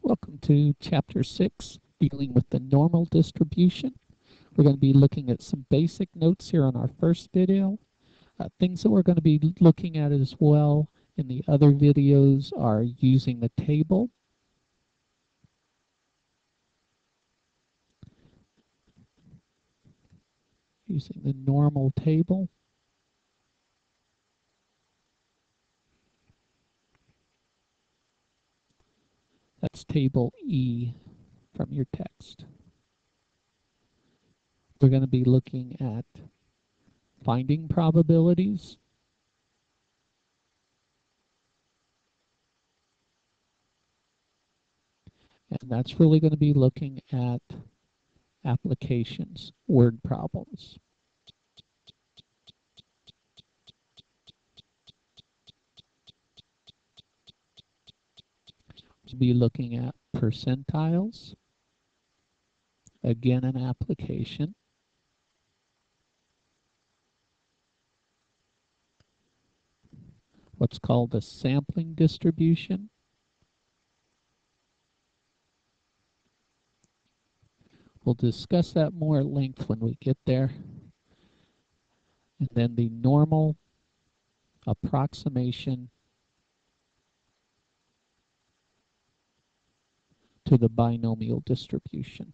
Welcome to Chapter 6, dealing with the normal distribution. We're going to be looking at some basic notes here on our first video. Things that we're going to be looking at as well in the other videos are using the table, using the normal table, that's table E from your text. We're going to be looking at finding probabilities, and that's really going to be looking at applications, word problems. We'll be looking at percentiles, again an application. What's called a sampling distribution. We'll discuss that more at length when we get there. And then the normal approximation to the binomial distribution.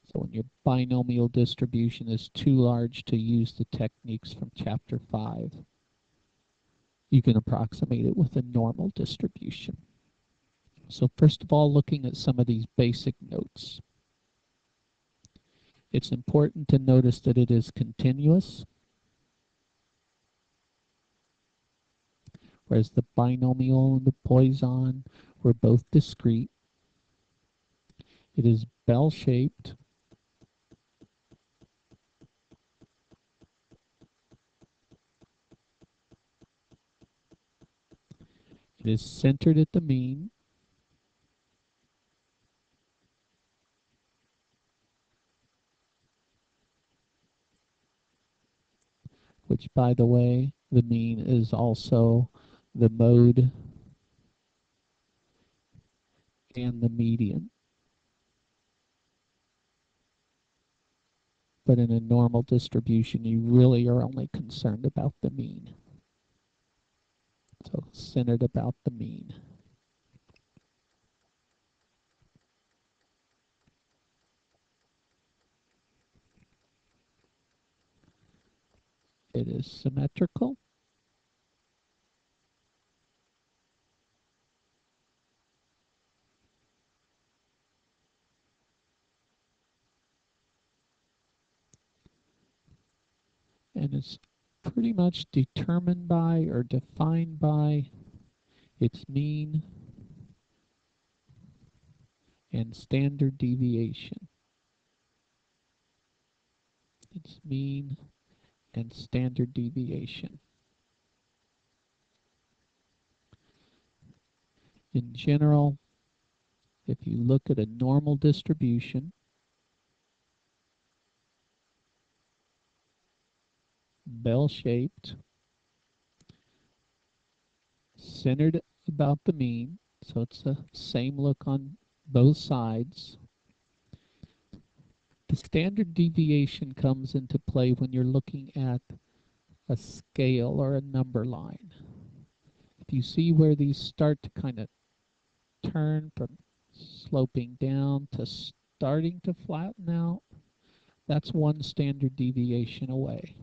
So when your binomial distribution is too large to use the techniques from Chapter 5, you can approximate it with a normal distribution. So first of all, looking at some of these basic notes. It's important to notice that it is continuous, whereas the binomial and the Poisson were both discrete. It is bell-shaped. It is centered at the mean. Which, by the way, the mean is also the mode and the median. But in a normal distribution, you really are only concerned about the mean. So centered about the mean. It is symmetrical. And it's pretty much determined by or defined by its mean and standard deviation. Its mean and standard deviation. In general, if you look at a normal distribution, bell-shaped, centered about the mean, so it's the same look on both sides. The standard deviation comes into play when you're looking at a scale or a number line. If you see where these start to kind of turn from sloping down to starting to flatten out, that's one standard deviation away.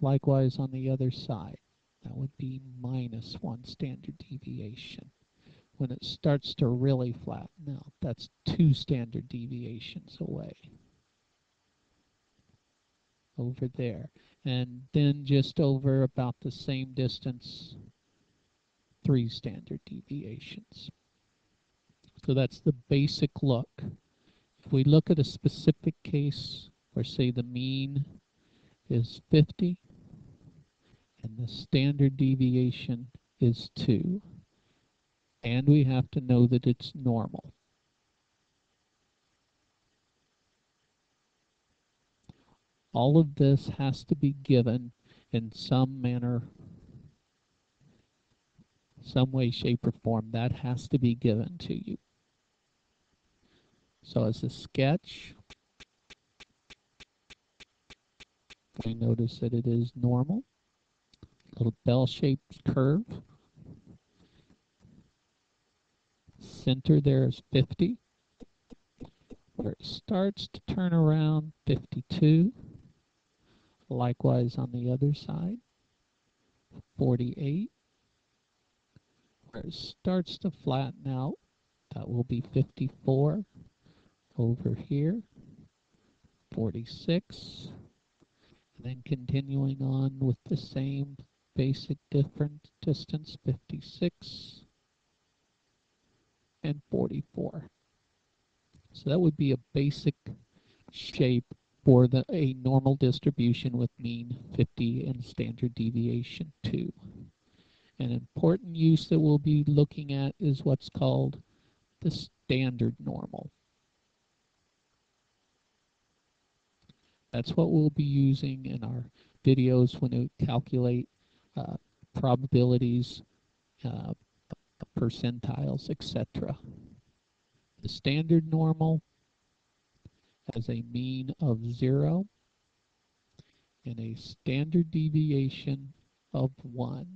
Likewise on the other side, that would be -1 standard deviation. When it starts to really flatten out, that's 2 standard deviations away. Over there. And then just over about the same distance, 3 standard deviations. So that's the basic look. If we look at a specific case where, say, the mean is 50 and the standard deviation is 2, and we have to know that it's normal. All of this has to be given in some manner, some way, shape, or form. That has to be given to you. So as a sketch, we notice that it is normal, little bell-shaped curve. Center there is 50. Where it starts to turn around, 52. Likewise on the other side, 48. Where it starts to flatten out, that will be 54. Over here, 46. And then continuing on with the same basic different distance, 56 and 44. So that would be a basic shape for a normal distribution with mean 50 and standard deviation 2. An important use that we'll be looking at is what's called the standard normal. That's what we'll be using in our videos when we calculate probabilities, percentiles, etc. The standard normal has a mean of 0 and a standard deviation of 1.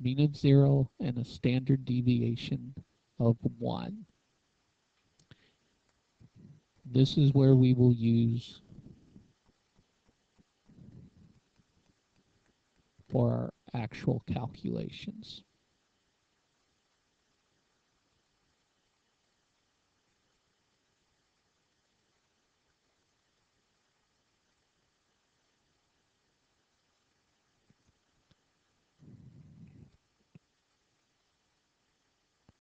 Mean of 0 and a standard deviation of 1. This is where we will use for our actual calculations.